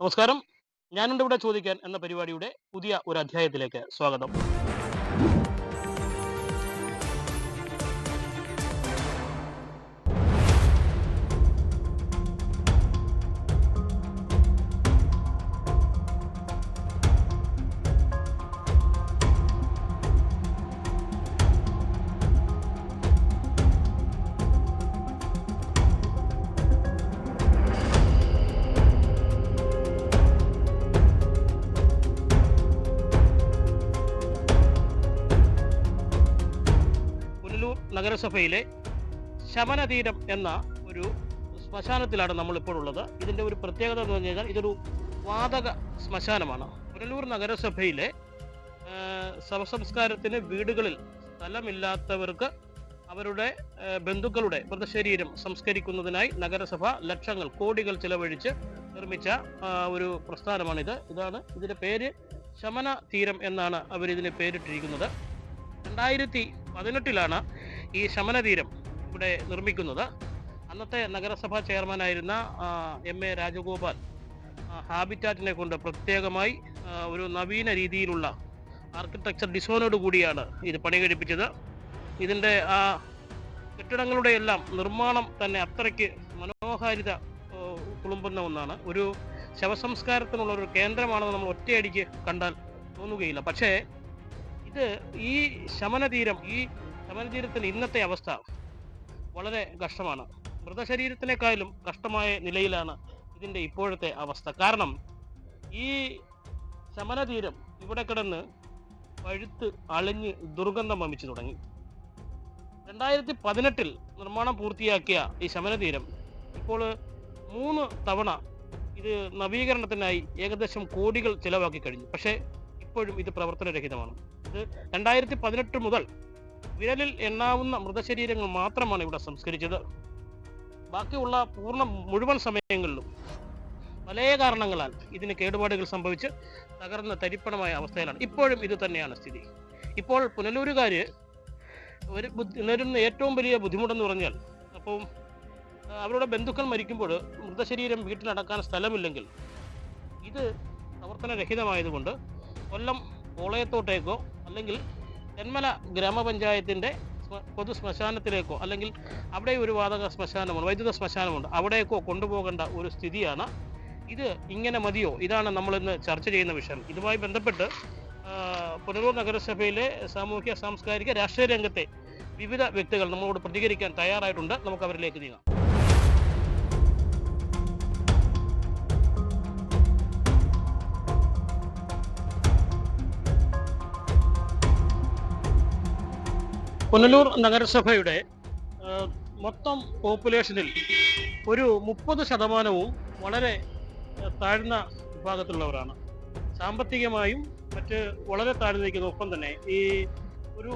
നമസ്കാരം. ഞാനുണ്ട് ഇവിടെ ചോദിക്കാൻ എന്ന പരിപാടിയുടെ പുതിയ ഒരു അധ്യായത്തിലേക്ക് സ്വാഗതം. പുനലൂർ നഗരസഭയിലെ ശമനതീരം എന്ന ഒരു ശ്മശാനത്തിലാണ് നമ്മളിപ്പോൾ ഉള്ളത്. ഇതിൻ്റെ ഒരു പ്രത്യേകത എന്ന് പറഞ്ഞു കഴിഞ്ഞാൽ ഇതൊരു വാതക ശ്മശാനമാണ്. പുനലൂർ നഗരസഭയിലെ ശവസംസ്കാരത്തിന് വീടുകളിൽ സ്ഥലമില്ലാത്തവർക്ക് അവരുടെ ബന്ധുക്കളുടെ മൃതശരീരം സംസ്കരിക്കുന്നതിനായി നഗരസഭ ലക്ഷങ്ങൾ കോടികൾ ചിലവഴിച്ച് നിർമ്മിച്ച ഒരു പ്രസ്ഥാനമാണിത്. ഇതിൻ്റെ പേര് ശമന തീരം എന്നാണ് അവരിതിന് പേരിട്ടിരിക്കുന്നത്. 2018 ഈ ശമനതീരം ഇവിടെ നിർമ്മിക്കുന്നത്. അന്നത്തെ നഗരസഭാ ചെയർമാനായിരുന്ന MA രാജഗോപാൽ ഹാബിറ്റാറ്റിനെ കൊണ്ട് പ്രത്യേകമായി ഒരു നവീന രീതിയിലുള്ള ആർക്കിടെക്ചർ ഡിസൈനോട് കൂടിയാണ് ഇത് പണി കഴിപ്പിച്ചത്. ഇതിൻ്റെ കെട്ടിടങ്ങളുടെ എല്ലാം നിർമ്മാണം തന്നെ അത്രയ്ക്ക് മനോഹാരിത തുളുമ്പുന്ന ഒന്നാണ്. ഒരു ശവസംസ്കാരത്തിനുള്ള ഒരു കേന്ദ്രമാണെന്ന് നമ്മൾ ഒറ്റയടിക്ക് കണ്ടാൽ തോന്നുകയില്ല. പക്ഷേ ഈ ശമനതീരത്തിന് ഇന്നത്തെ അവസ്ഥ വളരെ കഷ്ടമാണ്. മൃതശരീരത്തിനേക്കാളും കഷ്ടമായ നിലയിലാണ് ഇതിൻ്റെ ഇപ്പോഴത്തെ അവസ്ഥ. കാരണം ഈ ശമനതീരം ഇവിടെ കിടന്ന് പഴുത്ത് അളിഞ്ഞ് ദുർഗന്ധം വമിച്ചു തുടങ്ങി. 2018 നിർമ്മാണം പൂർത്തിയാക്കിയ ഈ ശമനതീരം ഇപ്പോൾ 3 തവണ ഇത് നവീകരണത്തിനായി ഏകദേശം കോടികൾ ചിലവാക്കി കഴിഞ്ഞു. പക്ഷേ ഇപ്പോഴും ഇത് പ്രവർത്തനരഹിതമാണ്. ഇത് 2018 മുതൽ വിരലിൽ എണ്ണാവുന്ന മൃതശരീരങ്ങൾ മാത്രമാണ് ഇവിടെ സംസ്കരിച്ചത്. ബാക്കിയുള്ള മുഴുവൻ സമയങ്ങളിലും പല കാരണങ്ങളാൽ ഇതിന് കേടുപാടുകൾ സംഭവിച്ച് തകർന്ന തരിപ്പണമായ അവസ്ഥയിലാണ്. ഇപ്പോഴും ഇത് തന്നെയാണ് സ്ഥിതി. ഇപ്പോൾ പുനലൂരുകാർ നേരിടുന്ന ഏറ്റവും വലിയ ബുദ്ധിമുട്ടെന്ന് പറഞ്ഞാൽ, അപ്പം അവരുടെ ബന്ധുക്കൾ മരിക്കുമ്പോൾ മൃതശരീരം വീട്ടിലടക്കാൻ സ്ഥലമില്ലെങ്കിൽ ഇത് പ്രവർത്തനരഹിതമായതുകൊണ്ട് കൊല്ലം കോളയത്തോട്ടേക്കോ അല്ലെങ്കിൽ തെന്മല ഗ്രാമപഞ്ചായത്തിൻ്റെ പൊതു ശ്മശാനത്തിലേക്കോ അല്ലെങ്കിൽ അവിടെ ഒരു വാതക ശ്മശാനമുണ്ട്, വൈദ്യുത ശ്മശാനമുണ്ട്, അവിടേക്കോ കൊണ്ടുപോകേണ്ട ഒരു സ്ഥിതിയാണ്. ഇത് ഇങ്ങനെ മതിയോ? ഇതാണ് നമ്മളിന്ന് ചർച്ച ചെയ്യുന്ന വിഷയം. ഇതുമായി ബന്ധപ്പെട്ട് പുനലൂർ നഗരസഭയിലെ സാമൂഹ്യ സാംസ്കാരിക രാഷ്ട്രീയ രംഗത്തെ വിവിധ വ്യക്തികൾ നമ്മളോട് പ്രതികരിക്കാൻ തയ്യാറായിട്ടുണ്ട്. നമുക്ക് അവരിലേക്ക് നീങ്ങാം. പുനലൂർ നഗരസഭയുടെ മൊത്തം പോപ്പുലേഷനിൽ ഒരു 30% വളരെ താഴ്ന്ന വിഭാഗത്തിലുള്ളവരാണ്. സാമ്പത്തികമായും മറ്റ് വളരെ താഴ്ന്നു നിൽക്കുന്ന. ഒപ്പം തന്നെ ഈ ഒരു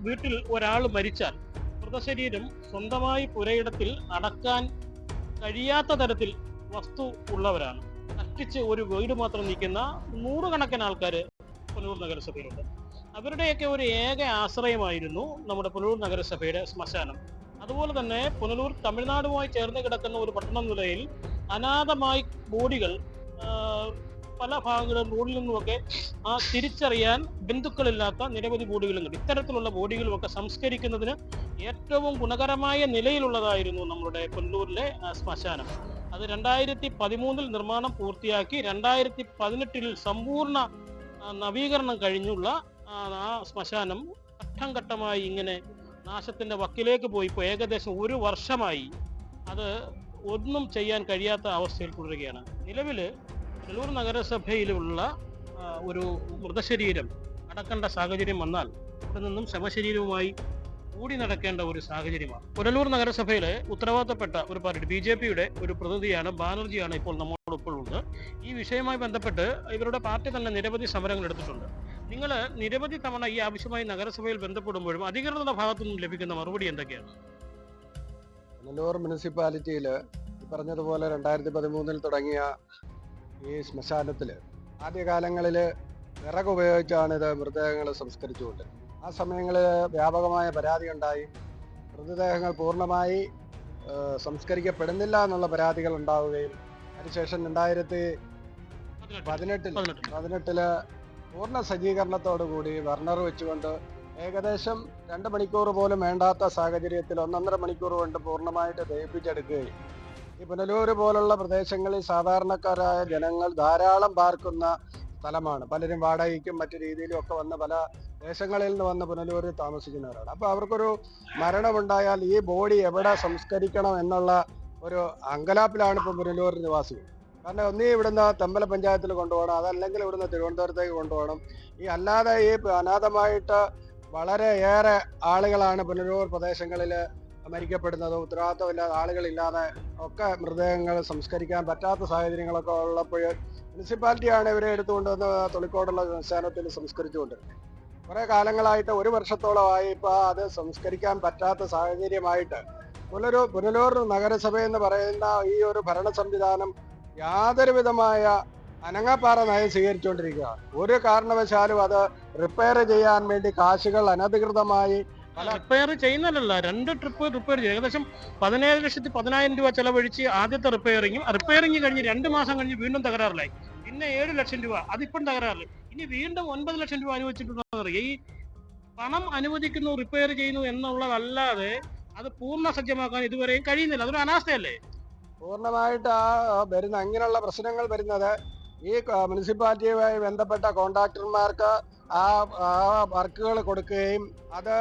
വീട്ടിൽ ഒരാൾ മരിച്ചാൽ മൃതശരീരം സ്വന്തമായി പുരയിടത്തിൽ അടക്കാൻ കഴിയാത്ത തരത്തിൽ വസ്തു ഉള്ളവരാണ്. കഷ്ടിച്ച് ഒരു വീട് മാത്രം നിൽക്കുന്ന 100 കണക്കിന് ആൾക്കാർ പുനലൂർ നഗരസഭയിലുണ്ട്. അവരുടെയൊക്കെ ഒരു ഏക ആശ്രയമായിരുന്നു നമ്മുടെ പുനലൂർ നഗരസഭയുടെ ശ്മശാനം. അതുപോലെ തന്നെ പുനലൂർ തമിഴ്നാടുമായി ചേർന്ന് കിടക്കുന്ന ഒരു പട്ടണം നിലയിൽ അനാഥമായി ബോഡികൾ പല ഭാഗങ്ങളും റോഡിൽ നിന്നുമൊക്കെ തിരിച്ചറിയാൻ ബന്ധുക്കളില്ലാത്ത നിരവധി ബോഡികളും കിട്ടും. ഇത്തരത്തിലുള്ള ബോഡികളുമൊക്കെ സംസ്കരിക്കുന്നതിന് ഏറ്റവും ഗുണകരമായ നിലയിലുള്ളതായിരുന്നു നമ്മുടെ പുനലൂരിലെ ശ്മശാനം. അത് 2013 നിർമ്മാണം പൂർത്തിയാക്കി 2018 സമ്പൂർണ്ണ നവീകരണം കഴിഞ്ഞുള്ള ആ ശ്മശാനം ഘട്ടം ഘട്ടമായി ഇങ്ങനെ നാശത്തിന്റെ വക്കിലേക്ക് പോയി. ഇപ്പോൾ ഏകദേശം 1 വർഷമായി അത് ഒന്നും ചെയ്യാൻ കഴിയാത്ത അവസ്ഥയിൽ തുടരുകയാണ്. നിലവിൽ പുനലൂർ നഗരസഭയിലുള്ള ഒരു മൃതശരീരം അടക്കേണ്ട സാഹചര്യം വന്നാൽ ഇവിടെ നിന്നും ശവശരീരവുമായി കൂടി നടക്കേണ്ട ഒരു സാഹചര്യമാണ്. പുനലൂർ നഗരസഭയിലെ ഉത്തരവാദിത്തപ്പെട്ട ഒരു പാർട്ടി BJPയുടെ ഒരു പ്രതിനിധിയാണ് ബാനർജിയാണ് ഇപ്പോൾ നമ്മോടൊപ്പം ഉള്ളത്. ഈ വിഷയവുമായി ബന്ധപ്പെട്ട് ഇവരുടെ പാർട്ടി തന്നെ നിരവധി സമരങ്ങൾ എടുത്തിട്ടുണ്ട്. നിങ്ങൾ നിരവധി തവണ ഈ ആവശ്യമായി നഗരസഭയിൽ ബന്ധപ്പെടുമ്പോഴും അധികൃതരുടെ ഭാഗത്തു നിന്നും ലഭിക്കുന്ന മറുപടി എന്തൊക്കെയാണ്? പുനലൂർ മുനിസിപ്പാലിറ്റിയിൽ പറഞ്ഞതുപോലെ 2013 തുടങ്ങിയ ഈ ശ്മശാനത്തിൽ ആദ്യകാലങ്ങളിൽ വിറക് ഉപയോഗിച്ചാണ് ഇത് മൃതദേഹങ്ങൾ സംസ്കരിച്ചുകൊണ്ട്. ആ സമയങ്ങളിൽ വ്യാപകമായ പരാതി ഉണ്ടായി. മൃതദേഹങ്ങൾ പൂർണ്ണമായി സംസ്കരിക്കപ്പെടുന്നില്ല എന്നുള്ള പരാതികൾ ഉണ്ടാവുകയും അതിനുശേഷം പതിനെട്ടില് പൂർണ്ണ സജ്ജീകരണത്തോടു കൂടി ബർണർ വെച്ചുകൊണ്ട് ഏകദേശം 2 മണിക്കൂർ പോലും വേണ്ടാത്ത സാഹചര്യത്തിൽ 1.5 മണിക്കൂർ കൊണ്ട് പൂർണ്ണമായിട്ട് ദഹിപ്പിച്ചെടുക്കുകയും ഈ പുനലൂർ പോലുള്ള പ്രദേശങ്ങളിൽ സാധാരണക്കാരായ ജനങ്ങൾ ധാരാളം പാർക്കുന്ന സ്ഥലമാണ്. പലരും വാടകയ്ക്കും മറ്റു രീതിയിലും ഒക്കെ വന്ന് പല ദേശങ്ങളിൽ നിന്ന് വന്ന് പുനലൂരിൽ താമസിക്കുന്നവരാണ്. അപ്പോൾ അവർക്കൊരു മരണമുണ്ടായാൽ ഈ ബോഡി എവിടെ സംസ്കരിക്കണം എന്നുള്ള ഒരു അങ്കലാപ്പിലാണ് ഇപ്പം പുനലൂർ നിവാസികൾ. കാരണം ഒന്നീ ഇവിടുന്ന് തെമ്പല പഞ്ചായത്തിൽ കൊണ്ടുപോകണം, അതല്ലെങ്കിൽ ഇവിടുന്ന് തിരുവനന്തപുരത്തേക്ക് കൊണ്ടുപോകണം. ഈ അല്ലാതെ ഈ അനാഥമായിട്ട് വളരെയേറെ ആളുകളാണ് പുനലൂർ പ്രദേശങ്ങളിൽ മരിക്കപ്പെടുന്നത്. ഉത്തരവാദിത്തമില്ലാതെ ആളുകളില്ലാതെ ഒക്കെ മൃതദേഹങ്ങൾ സംസ്കരിക്കാൻ പറ്റാത്ത സാഹചര്യങ്ങളൊക്കെ ഉള്ളപ്പോൾ മുനിസിപ്പാലിറ്റിയാണ് ഇവരെ എടുത്തുകൊണ്ടുവന്ന് തൊളിക്കോടുള്ള ശ്മശാനത്തിൽ സംസ്കരിച്ചുകൊണ്ടിരുന്നത്. കുറേ കാലങ്ങളായിട്ട് 1 വർഷത്തോളമായി ഇപ്പോൾ അത് സംസ്കരിക്കാൻ പറ്റാത്ത സാഹചര്യമായിട്ട് പുനലൂർ നഗരസഭ എന്ന് പറയുന്ന ഈ ഒരു ഭരണ സംവിധാനം യാതൊരു വിധമായ അനങ്ങാപ്പാറ നയം സ്വീകരിച്ചുകൊണ്ടിരിക്കുകയാണ്. ഒരു കാരണവശാലും അത് റിപ്പയർ ചെയ്യാൻ വേണ്ടി കാശുകൾ അനധികൃതമായി റിപ്പയർ ചെയ്യുന്നതല്ല, 2 ട്രിപ്പ് റിപ്പയർ ചെയ്യും. ഏകദേശം 17,10,000 രൂപ ചെലവഴിച്ച് ആദ്യത്തെ റിപ്പയറിംഗ് കഴിഞ്ഞ് 2 മാസം കഴിഞ്ഞ് വീണ്ടും തകരാറിലായി. പിന്നെ 7 ലക്ഷം രൂപ, അതിപ്പം തകരാറില്ല. ഇനി വീണ്ടും 9 ലക്ഷം രൂപ അനുവദിച്ചിട്ടുണ്ടെന്ന് അറിയാം. ഈ പണം അനുവദിക്കുന്നു, റിപ്പയർ ചെയ്യുന്നു എന്നുള്ളതല്ലാതെ അത് പൂർണ്ണ സജ്ജമാക്കാൻ ഇതുവരെയും കഴിയുന്നില്ല. അതൊരു അനാസ്ഥയല്ലേ? പൂർണ്ണമായിട്ട് അങ്ങനെയുള്ള പ്രശ്നങ്ങൾ വരുന്നത് ഈ മുനിസിപ്പാലിറ്റിയുമായി ബന്ധപ്പെട്ട കോൺട്രാക്ടർമാർക്ക് ആ വർക്കുകൾ കൊടുക്കുകയും അത്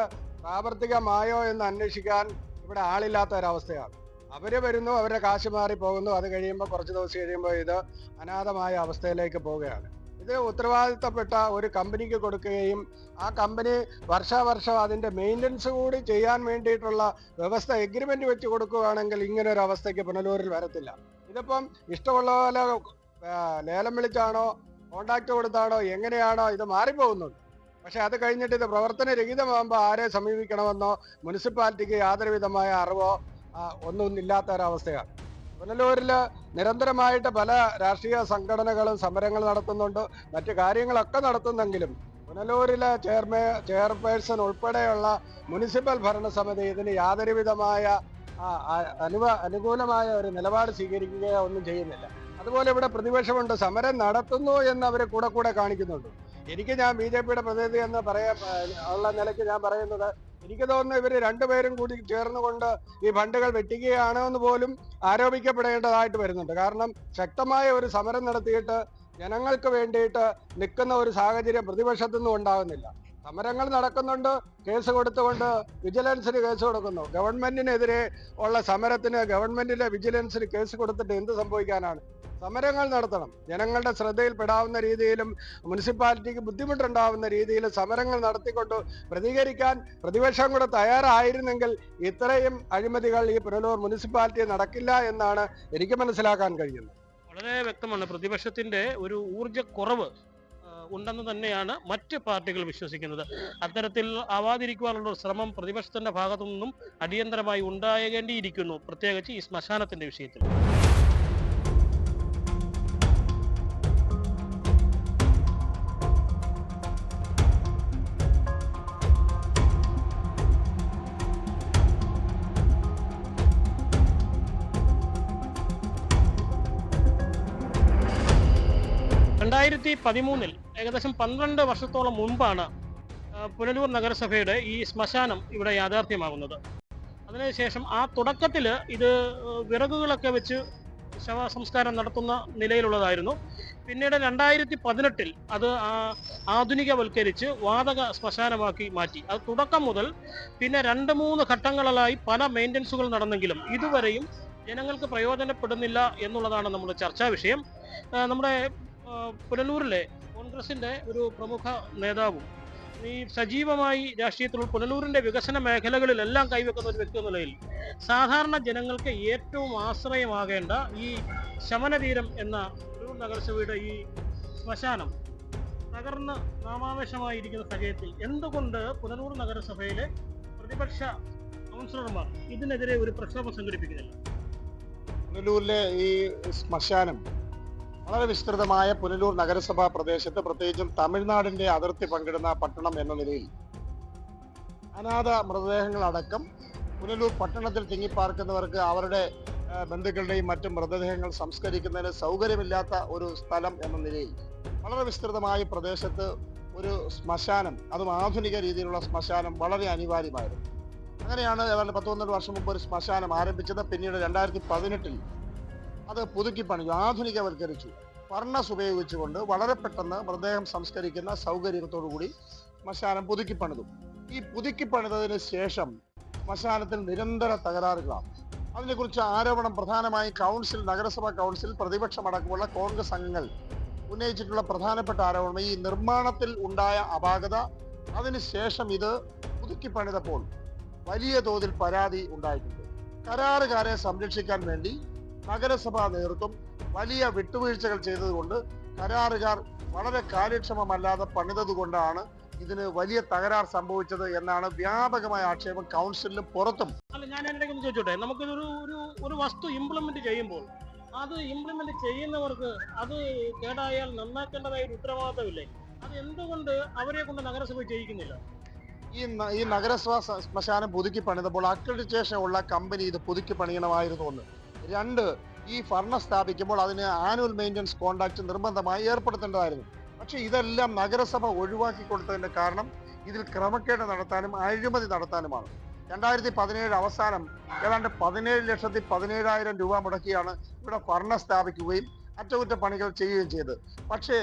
പ്രാവർത്തികമായോ എന്ന് അന്വേഷിക്കാൻ ഇവിടെ ആളില്ലാത്ത ഒരവസ്ഥയാണ്. അവർ വരുന്നു, അവരുടെ കാശ് മാറി പോകുന്നു. അത് കഴിയുമ്പോൾ കുറച്ച് ദിവസം കഴിയുമ്പോൾ ഇത് അനാഥമായ അവസ്ഥയിലേക്ക് പോവുകയാണ്. ഇത് ഉത്തരവാദിത്തപ്പെട്ട ഒരു കമ്പനിക്ക് കൊടുക്കുകയും ആ കമ്പനി വർഷാവർഷം അതിൻ്റെ മെയിൻ്റനൻസ് കൂടി ചെയ്യാൻ വേണ്ടിയിട്ടുള്ള വ്യവസ്ഥ എഗ്രിമെൻ്റ് വെച്ച് കൊടുക്കുകയാണെങ്കിൽ ഇങ്ങനെ ഒരു അവസ്ഥയ്ക്ക് പുനലൂരിൽ വരത്തില്ല. ഇതിപ്പം ഇഷ്ടമുള്ള പോലെ ലേലം വിളിച്ചാണോ കോൺട്രാക്ട് കൊടുത്താണോ എങ്ങനെയാണോ ഇത് മാറിപ്പോകുന്നുണ്ട്. പക്ഷെ അത് കഴിഞ്ഞിട്ട് ഇത് പ്രവർത്തനരഹിതമാകുമ്പോൾ ആരെ സമീപിക്കണമെന്നോ മുനിസിപ്പാലിറ്റിക്ക് യാതൊരു വിധമായ അറിവോ ഒന്നും ഇല്ലാത്ത ഒരവസ്ഥയാണ്. പുനലൂരിൽ നിരന്തരമായിട്ട് പല രാഷ്ട്രീയ സംഘടനകളും സമരങ്ങൾ നടത്തുന്നുണ്ട്, മറ്റു കാര്യങ്ങളൊക്കെ നടത്തുന്നെങ്കിലും പുനലൂരിലെ ചെയർപേഴ്സൺ ഉൾപ്പെടെയുള്ള മുനിസിപ്പൽ ഭരണസമിതി ഇതിന് യാതൊരു വിധമായ അനുകൂലമായ ഒരു നിലപാട് സ്വീകരിക്കുകയോ ഒന്നും ചെയ്യുന്നില്ല. അതുപോലെ ഇവിടെ പ്രതിപക്ഷമുണ്ട്, സമരം നടത്തുന്നു എന്ന് അവർ കൂടെ കാണിക്കുന്നുണ്ട്. ഞാൻ BJPയുടെ പ്രതിനിധി എന്ന് ഉള്ള നിലയ്ക്ക് ഞാൻ പറയുന്നത്, എനിക്ക് തോന്നുന്നു ഇവർ 2 പേരും കൂടി ചേർന്നുകൊണ്ട് ഈ ഫണ്ടുകൾ വെട്ടിക്കുകയാണോ എന്ന് പോലും ആരോപിക്കപ്പെടേണ്ടതായിട്ട് വരുന്നുണ്ട്. കാരണം ശക്തമായ ഒരു സമരം നടത്തിയിട്ട് ജനങ്ങൾക്ക് വേണ്ടിയിട്ട് നിൽക്കുന്ന ഒരു സാഹചര്യം പ്രതിപക്ഷത്തുനിന്നും ഉണ്ടാകുന്നില്ല. സമരങ്ങൾ നടക്കുന്നുണ്ട്, കേസ് കൊടുത്തുകൊണ്ട് വിജിലൻസിന് കേസ് കൊടുക്കുന്നു. ഗവൺമെന്റിനെതിരെ ഉള്ള സമരത്തിന് ഗവൺമെന്റിലെ വിജിലൻസിന് കേസ് കൊടുത്തിട്ട് എന്ത് സംഭവിക്കാനാണ്? സമരങ്ങൾ നടത്തണം. ജനങ്ങളുടെ ശ്രദ്ധയിൽപ്പെടാവുന്ന രീതിയിലും മുനിസിപ്പാലിറ്റിക്ക് ബുദ്ധിമുട്ടുണ്ടാവുന്ന രീതിയിലും സമരങ്ങൾ നടത്തിക്കൊണ്ട് പ്രതികരിക്കാൻ പ്രതിപക്ഷം കൂടെ തയ്യാറായിരുന്നെങ്കിൽ ഇത്രയും അഴിമതികൾ ഈ പുനലൂർ മുനിസിപ്പാലിറ്റി നടക്കില്ല എന്നാണ് എനിക്ക് മനസ്സിലാക്കാൻ കഴിയുന്നത്. വളരെ വ്യക്തമാണ്, പ്രതിപക്ഷത്തിന്റെ ഒരു ഊർജ്ജക്കുറവ് ഉണ്ടെന്ന് തന്നെയാണ് മറ്റ് പാർട്ടികൾ വിശ്വസിക്കുന്നത്. അത്തരത്തിൽ ആവാതിരിക്കുവാനുള്ള ശ്രമം പ്രതിപക്ഷത്തിന്റെ ഭാഗത്തു നിന്നും അടിയന്തരമായി ഉണ്ടാകേണ്ടിയിരിക്കുന്നു, പ്രത്യേകിച്ച് ഈ ശ്മശാനത്തിന്റെ വിഷയത്തിൽ. ൽ ഏകദേശം 12 വർഷത്തോളം മുമ്പാണ് പുനലൂർ നഗരസഭയുടെ ഈ ശ്മശാനം ഇവിടെ യാഥാർത്ഥ്യമാകുന്നത്. അതിനുശേഷം ആ തുടക്കത്തിൽ ഇത് വിറകുകളൊക്കെ വെച്ച് ശവസംസ്കാരം നടത്തുന്ന നിലയിലുള്ളതായിരുന്നു. പിന്നീട് 2018 അത് ആധുനികവൽക്കരിച്ച് വാതക ശ്മശാനമാക്കി മാറ്റി. അത് തുടക്കം മുതൽ പിന്നെ 2-3 ഘട്ടങ്ങളിലായി പല മെയിൻ്റനൻസുകൾ നടന്നെങ്കിലും ഇതുവരെയും ജനങ്ങൾക്ക് പ്രയോജനപ്പെടുന്നില്ല എന്നുള്ളതാണ് നമ്മുടെ ചർച്ചാ വിഷയം. നമ്മുടെ പുനലൂരിലെ കോൺഗ്രസിന്റെ ഒരു പ്രമുഖ നേതാവും ഈ സജീവമായി രാഷ്ട്രീയത്തിൽ പുനലൂരിന്റെ വികസന മേഖലകളിലെല്ലാം കൈവെക്കുന്ന ഒരു വ്യക്തി എന്ന നിലയിൽ സാധാരണ ജനങ്ങൾക്ക് ഏറ്റവും ആശ്രയമാകേണ്ട ഈ ശമനതീരം എന്ന പുനലൂർ നഗരസഭയുടെ ഈ ശ്മശാനം തകർന്ന് നാമാവേശമായിരിക്കുന്ന സാഹചര്യത്തിൽ എന്തുകൊണ്ട് പുനലൂർ നഗരസഭയിലെ പ്രതിപക്ഷ കൗൺസിലർമാർ ഇതിനെതിരെ ഒരു പ്രക്ഷോഭം സംഘടിപ്പിക്കുന്നില്ല? പുനലൂരിലെ ഈ ശ്മശാനം വളരെ വിസ്തൃതമായ പുനലൂർ നഗരസഭാ പ്രദേശത്ത്, പ്രത്യേകിച്ചും തമിഴ്നാടിന്റെ അതിർത്തി പങ്കിടുന്ന പട്ടണം എന്ന നിലയിൽ അനാഥ മൃതദേഹങ്ങളടക്കം പുനലൂർ പട്ടണത്തിൽ തിങ്ങിപ്പാർക്കുന്നവർക്ക് അവരുടെ ബന്ധുക്കളുടെയും മറ്റും മൃതദേഹങ്ങൾ സംസ്കരിക്കുന്നതിന് സൗകര്യമില്ലാത്ത ഒരു സ്ഥലം എന്ന നിലയിൽ വളരെ വിസ്തൃതമായ പ്രദേശത്ത് ഒരു ശ്മശാനം, അതും ആധുനിക രീതിയിലുള്ള ശ്മശാനം വളരെ അനിവാര്യമായിരുന്നു. അങ്ങനെയാണ് ഏതാണ്ട് 11 വർഷം മുമ്പ് ഒരു ശ്മശാനം ആരംഭിച്ചത്. പിന്നീട് 2018 അത് പുതുക്കി പണിഞ്ഞു, ആധുനികവൽക്കരിച്ചു. ഫർണസ് ഉപയോഗിച്ചുകൊണ്ട് വളരെ പെട്ടെന്ന് മൃതദേഹം സംസ്കരിക്കുന്ന സൗകര്യത്തോടുകൂടി ശ്മശാനം പുതുക്കി പണിതു. ഈ പുതുക്കി പണിതതിന് ശേഷം ശ്മശാനത്തിൽ നിരന്തര തകരാറുകളാണ്. അതിനെക്കുറിച്ച് ആരോപണം പ്രധാനമായും കൗൺസിൽ, നഗരസഭാ കൗൺസിൽ, പ്രതിപക്ഷമടക്കമുള്ള കോൺഗ്രസ് അംഗങ്ങൾ ഉന്നയിച്ചിട്ടുള്ള പ്രധാനപ്പെട്ട ആരോപണം ഈ നിർമ്മാണത്തിൽ ഉണ്ടായ അപാകത. അതിനുശേഷം ഇത് പുതുക്കി പണിതപ്പോൾ വലിയ തോതിൽ പരാതി ഉണ്ടായിട്ടുണ്ട്. കരാറുകാരെ സംരക്ഷിക്കാൻ വേണ്ടി നഗരസഭാ നേതൃത്വം വലിയ വിട്ടുവീഴ്ചകൾ ചെയ്തതുകൊണ്ട് കരാറുകാർ വളരെ കാര്യക്ഷമമല്ലാതെ പണിതതുകൊണ്ടാണ് ഇതിന് വലിയ തകരാർ സംഭവിച്ചത് എന്നാണ് വ്യാപകമായ ആക്ഷേപം കൗൺസിലിലും പുറത്തും. അല്ല, ഞാൻ അതിനിടയ്ക്ക് ഒന്ന് ചോദിച്ചോട്ടെ, നമുക്കിതൊരു ഒരു വസ്തു ഇംപ്ലിമെന്റ് ചെയ്യുമ്പോൾ അത് ഇംപ്ലിമെന്റ് ചെയ്യുന്നവർക്ക് അത് കേടായാൽ നന്നാക്കേണ്ടതായ ഒരു ഉത്തരവാദിത്തമില്ലേ? അത് എന്തുകൊണ്ട് അവരെ കൊണ്ട് നഗരസഭ ചെയ്യിക്കുന്നില്ല? ഈ നഗരസഭാ ശ്മശാനം പുതുക്കി പണിതപ്പോൾ അക്രഡിറ്റേഷൻ ഉള്ള കമ്പനി ഇത് പുതുക്കി പണിയണമായിരുന്നു ഒന്ന്. 2, ഈ ഫർണസ് സ്ഥാപിക്കുമ്പോൾ അതിന് ആനുവൽ മെയിൻ്റനൻസ് കോൺട്രാക്ട് നിർബന്ധമായി ഏർപ്പെടുത്തേണ്ടതായിരുന്നു. പക്ഷെ ഇതെല്ലാം നഗരസഭ ഒഴിവാക്കി കൊടുത്തതിന്റെ കാരണം ഇതിൽ ക്രമക്കേട് നടത്താനും അഴിമതി നടത്താനുമാണ്. 2017 അവസാനം ഏതാണ്ട് 17,17,000 രൂപ മുടക്കിയാണ് ഇവിടെ ഫർണസ് സ്ഥാപിക്കുകയും അറ്റകുറ്റപ്പണികൾ ചെയ്യുകയും ചെയ്തത്. പക്ഷേ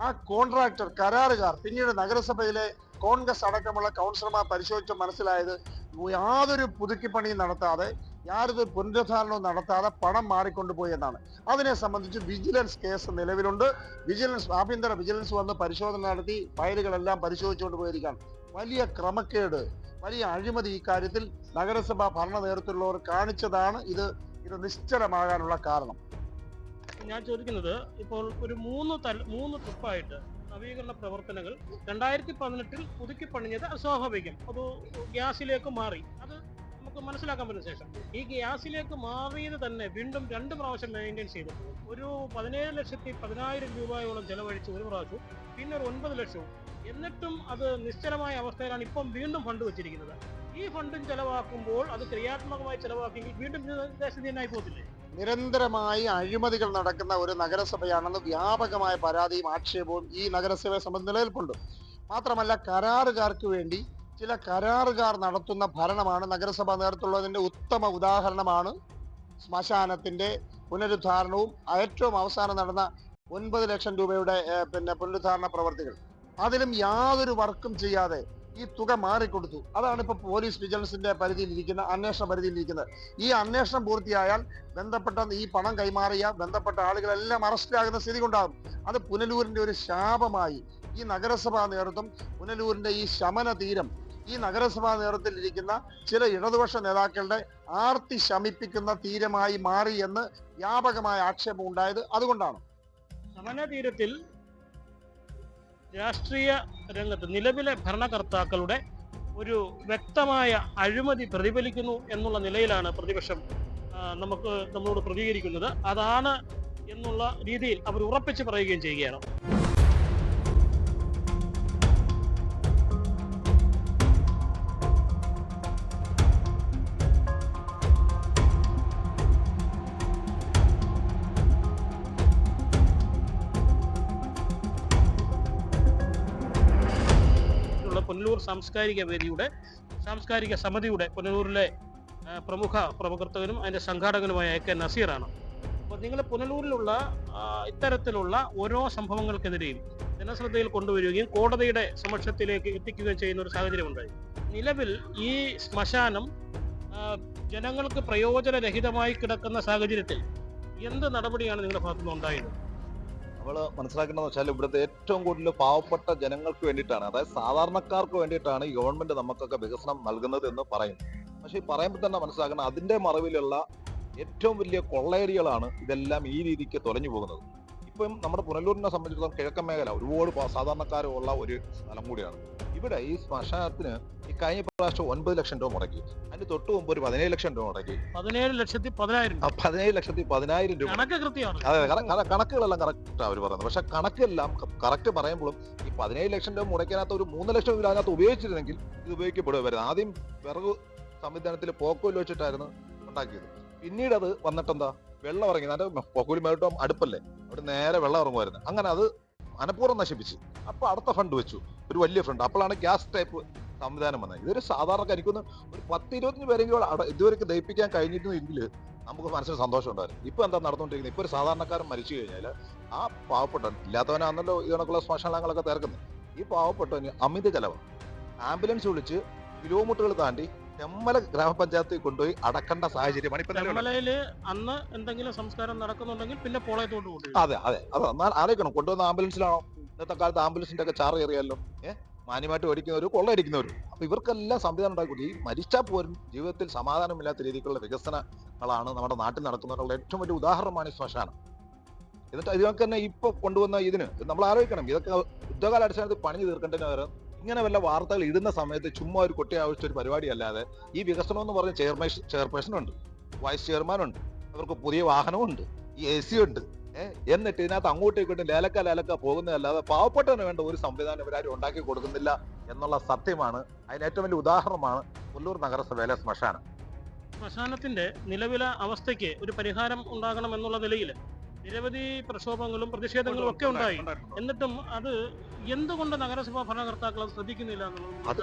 ആ കോൺട്രാക്ടർ, കരാറുകാർ പിന്നീട് നഗരസഭയിലെ കോൺഗ്രസ് അടക്കമുള്ള കൗൺസിലർമാർ പരിശോധിച്ച് മനസ്സിലായത് യാതൊരു പുതുക്കിപ്പണിയും നടത്താതെ, യാതൊരു പുനരുദ്ധാരണവും നടത്താതെ പണം മാറിക്കൊണ്ടുപോയി എന്നാണ്. അതിനെ സംബന്ധിച്ച് വിജിലൻസ് കേസ് നിലവിലുണ്ട്. ആഭ്യന്തര വിജിലൻസ് വന്ന് പരിശോധന നടത്തി ഫയലുകളെല്ലാം പരിശോധിച്ചുകൊണ്ട് പോയിരിക്കുകയാണ്. വലിയ ക്രമക്കേട്, വലിയ അഴിമതി ഈ കാര്യത്തിൽ നഗരസഭാ ഭരണ നേതൃത്വമുള്ളവർ കാണിച്ചതാണ് ഇത് നിശ്ചലമാകാനുള്ള കാരണം. ഞാൻ ചോദിക്കുന്നത്, ഇപ്പോൾ ഒരു 3 ട്രിപ്പായിട്ട് നവീകരണ പ്രവർത്തനങ്ങൾ 2018 പുതുക്കി പണിഞ്ഞത് അസ്വാഭാവികം. അത് ഗ്യാസിലേക്ക് മാറി, അത് നമുക്ക് മനസ്സിലാക്കാൻ പറ്റുന്ന ശേഷം ഈ ഗ്യാസിലേക്ക് മാറിയത് തന്നെ വീണ്ടും 2 പ്രാവശ്യം മെയിൻറ്റെയിൻ ചെയ്തു. ഒരു 17,10,000 രൂപയോളം ചെലവഴിച്ച് ഒരു പ്രാവശ്യം, പിന്നെ ഒരു 9 ലക്ഷവും. എന്നിട്ടും അത് നിശ്ചലമായ അവസ്ഥയിലാണ് ഇപ്പം വീണ്ടും ഫണ്ട് വെച്ചിരിക്കുന്നത്. ഈ ഫണ്ടും ചെലവാക്കുമ്പോൾ അത് ക്രിയാത്മകമായി ചെലവാക്കിയെങ്കിൽ വീണ്ടും ദേശീയനായി പോകത്തില്ലേ? നിരന്തരമായി അഴിമതികൾ നടക്കുന്ന ഒരു നഗരസഭയാണെന്ന് വ്യാപകമായ പരാതിയും ആക്ഷേപവും ഈ നഗരസഭയെ സംബന്ധിച്ച് നിലനിൽപ്പുണ്ട്. മാത്രമല്ല, കരാറുകാർക്ക് വേണ്ടി ചില കരാറുകാർ നടത്തുന്ന ഭരണമാണ് നഗരസഭാ നേതൃത്വമുള്ളതിന്റെ ഉത്തമ ഉദാഹരണമാണ് ശ്മശാനത്തിന്റെ പുനരുദ്ധാരണവും ഏറ്റവും അവസാനം നടന്ന 9 ലക്ഷം രൂപയുടെ പുനരുദ്ധാരണ പ്രവർത്തികൾ. അതിലും യാതൊരു വർക്കും ചെയ്യാതെ ഈ തുക മാറിക്കൊടുത്തു. അതാണ് ഇപ്പൊ പോലീസ് വിജിലൻസിന്റെ പരിധിയിലിരിക്കുന്ന, അന്വേഷണ പരിധിയിലിരിക്കുന്നത്. ഈ അന്വേഷണം പൂർത്തിയായാൽ ബന്ധപ്പെട്ട ഈ പണം കൈമാറിയ ബന്ധപ്പെട്ട ആളുകളെല്ലാം അറസ്റ്റിലാകുന്ന സ്ഥിതി ഉണ്ടാകും. അത് പുനലൂരിന്റെ ഒരു ശാപമായി ഈ നഗരസഭാ നേതൃത്വം, പുനലൂരിന്റെ ഈ ശമന തീരം ഈ നഗരസഭാ നേതൃത്വത്തിലിരിക്കുന്ന ചില ഇടതുപക്ഷ നേതാക്കളുടെ ആർത്തി ശമിപ്പിക്കുന്ന തീരമായി മാറി എന്ന് വ്യാപകമായ ആക്ഷേപം ഉണ്ടായത് അതുകൊണ്ടാണ്. ശമന തീരത്തിൽ രാഷ്ട്രീയ രംഗത്ത് നിലവിലെ ഭരണകർത്താക്കളുടെ ഒരു വ്യക്തമായ അഴിമതി പ്രതിഫലിക്കുന്നു എന്നുള്ള നിലയിലാണ് പ്രതിപക്ഷം നമ്മളോട് പ്രതികരിക്കുന്നത്. അതാണ് എന്നുള്ള രീതിയിൽ അവർ ഉറപ്പിച്ച് പറയുകയും ചെയ്യുകയാണ്. പുനലൂർ സാംസ്കാരിക സമിതിയുടെ പുനലൂരിലെ പ്രമുഖ പ്രവർത്തകനും അതിന്റെ സംഘാടകനുമായ AK നസീറാണ്. അപ്പോൾ നിങ്ങൾ പുനലൂരിലുള്ള ഇത്തരത്തിലുള്ള ഓരോ സംഭവങ്ങൾക്കെതിരെയും ജനശ്രദ്ധയിൽ കൊണ്ടുവരികയും കോടതിയുടെ സമക്ഷത്തിലേക്ക് എത്തിക്കുകയും ചെയ്യുന്ന ഒരു സാഹചര്യമുണ്ടായി. നിലവിൽ ഈ ശ്മശാനം ജനങ്ങൾക്ക് പ്രയോജനരഹിതമായി കിടക്കുന്ന സാഹചര്യത്തിൽ എന്ത് നടപടിയാണ് നിങ്ങളുടെ ഭാഗത്തുനിന്ന് ഉണ്ടായത്? നമ്മൾ മനസ്സിലാക്കേണ്ടതെന്ന് വെച്ചാൽ ഇവിടുത്തെ ഏറ്റവും കൂടുതൽ പാവപ്പെട്ട ജനങ്ങൾക്ക് വേണ്ടിയിട്ടാണ്, അതായത് സാധാരണക്കാർക്ക് വേണ്ടിയിട്ടാണ് ഈ ഗവൺമെന്റ് നമുക്കൊക്കെ വികസനം നൽകുന്നത് എന്ന് പറയുന്നു. പക്ഷെ ഈ പറയുമ്പോൾ തന്നെ മനസ്സിലാക്കണം, അതിന്റെ മറവിലുള്ള ഏറ്റവും വലിയ കൊള്ളയടികളാണ് ഇതെല്ലാം ഈ രീതിക്ക് തുലഞ്ഞു പോകുന്നത്. ഇപ്പം നമ്മുടെ പുനലൂരിനെ സംബന്ധിച്ചിടത്തോളം കിഴക്കൻ മേഖല ഒരുപാട് സാധാരണക്കാരുള്ള ഒരു സ്ഥലം കൂടിയാണ്. ഇവിടെ ഈ ശ്മശാനത്തിന് ഈ കഴിഞ്ഞ പ്രാവശ്യം 9 ലക്ഷം രൂപ മുടക്കി, അതിന് തൊട്ട് മുമ്പ് ഒരു 17 ലക്ഷം രൂപ മുടക്കി. 17,10,000 രൂപ. അതെ, കണക്കുകളെല്ലാം കറക്റ്റ് അവർ പറയുന്നത്. പക്ഷെ കണക്കെല്ലാം കറക്റ്റ് പറയുമ്പോഴും ഈ 17 ലക്ഷം രൂപ മുടക്കിനകത്ത് ഒരു 3 ലക്ഷം രൂപ അതിനകത്ത് ഉപയോഗിച്ചിരുന്നെങ്കിൽ ഇത് ഉപയോഗിക്കപ്പെടുമായിരുന്നു. ആദ്യം വിറക് സംവിധാനത്തിൽ പോക്കോയിൽ വെച്ചിട്ടായിരുന്നു ഉണ്ടാക്കിയത്. പിന്നീട് അത് വന്നിട്ടെന്താ വെള്ളം ഇറങ്ങി അതിന്റെ പൊക്കുലിമേട്ടം അടുപ്പല്ലേ അവിടെ നേരെ വെള്ളം ഇറങ്ങുമായിരുന്നു. അങ്ങനെ അത് മനഃപൂർവ്വം നശിപ്പിച്ച്. അപ്പൊ അടുത്ത ഫണ്ട് വെച്ചു, ഒരു വലിയ ഫണ്ട്. അപ്പോഴാണ് ഗ്യാസ് ടൈപ്പ് സംവിധാനം വന്നത്. ഇതൊരു സാധാരണ എനിക്കൊന്ന് ഒരു 10-25 പേരെങ്കിലും ഇതുവരെ ദഹിപ്പിക്കാൻ കഴിഞ്ഞിരുന്നെങ്കിൽ നമുക്ക് മനസ്സിന് സന്തോഷം ഉണ്ടായിരുന്നു. ഇപ്പൊ എന്താ നടന്നുകൊണ്ടിരിക്കുന്നത്? ഇപ്പൊ ഒരു സാധാരണക്കാരൻ മരിച്ചു കഴിഞ്ഞാൽ ആ പാവപ്പെട്ട ഇല്ലാത്തവനാണല്ലോ ഇതിനൊക്കെയുള്ള ശ്മശാനങ്ങളൊക്കെ തീർക്കുന്നത്. ഈ പാവപ്പെട്ടവന് അമിത ചെലവ്. ആംബുലൻസ് വിളിച്ച് കിലോമീറ്ററുകൾ താണ്ടി തെമ്മല ഗ്രാമപഞ്ചായത്തിൽ കൊണ്ടുപോയി അടക്കേണ്ട സാഹചര്യമാണ് ഇപ്പൊ നിലവിലുള്ളത്. തെന്മലയില് അന്ന് എന്തെങ്കിലും സംസ്കാരം നടക്കുന്നുണ്ടെങ്കിൽ പിന്നെ പോളയത്തോട്ട് കൊണ്ടുപോയി. അതെ എന്നാൽ ആലോചിക്കണം, കൊണ്ടുവന്ന ആംബുലൻസിലാണോ? ഇന്നത്തെ കാലത്ത് ആംബുലൻസിന്റെ ഒക്കെ ചാറ് കയറിയല്ലോ. മാന്യമായിട്ട് ഓടിക്കുന്നവരും കൊള്ളയടിക്കുന്നവരും. അപ്പൊ ഇവർക്കെല്ലാം സംവിധാനം ഉണ്ടാക്കി. ഈ മരിച്ചാൽ പോലും ജീവിതത്തിൽ സമാധാനമില്ലാത്ത രീതിക്കുള്ള വികസനങ്ങളാണ് നമ്മുടെ നാട്ടിൽ നടക്കുന്നതിനുള്ള ഏറ്റവും വലിയ ഉദാഹരണമാണ് ഈ ശ്മശാനം. എന്നിട്ട് ഇതൊക്കെ തന്നെ ഇപ്പൊ കൊണ്ടുവന്ന ഇതിന് നമ്മൾ ആലോചിക്കണം, ഇതൊക്കെ യുദ്ധകാലാടിസ്ഥാനത്തിൽ പണി തീർക്കേണ്ടതിന് പകരം ഇങ്ങനെ വല്ല വാർത്തകൾ ഇടുന്ന സമയത്ത് ചുമ്മാ ഒരു കൊട്ടി ആവശ്യത്തെ ഒരു പരിപാടി അല്ലാതെ ഈ വികസനം എന്ന് പറഞ്ഞ ചെയർപേഴ്സൺ ഉണ്ട്, വൈസ് ചെയർമാൻ ഉണ്ട്, അവർക്ക് പുതിയ വാഹനമുണ്ട്, ഈ AC ഉണ്ട്. എന്നിട്ട് ഇതിനകത്ത് അങ്ങോട്ടും ഇങ്ങോട്ടും ലേലക്ക പോകുന്നതല്ലാതെ പാവപ്പെട്ടവന് വേണ്ട ഒരു സംവിധാനം ഇവരാരും ഉണ്ടാക്കി കൊടുക്കുന്നില്ല എന്നുള്ള സത്യമാണ്. അതിന് ഏറ്റവും വലിയ ഉദാഹരണമാണ് പുനലൂർ നഗരസഭയിലെ ശ്മശാനം. ശ്മശാനത്തിന്റെ നിലവിലെ അവസ്ഥയ്ക്ക് ഒരു പരിഹാരം ഉണ്ടാകണം എന്നുള്ള നിലയിൽ നിരവധി പ്രക്ഷോഭങ്ങളും പ്രതിഷേധങ്ങളും ഒക്കെ ഉണ്ടായി. എന്നിട്ടും അത് എന്തുകൊണ്ട് നഗരസഭാ ഭരണകർത്താക്കൾ അത് ശ്രദ്ധിക്കുന്നില്ല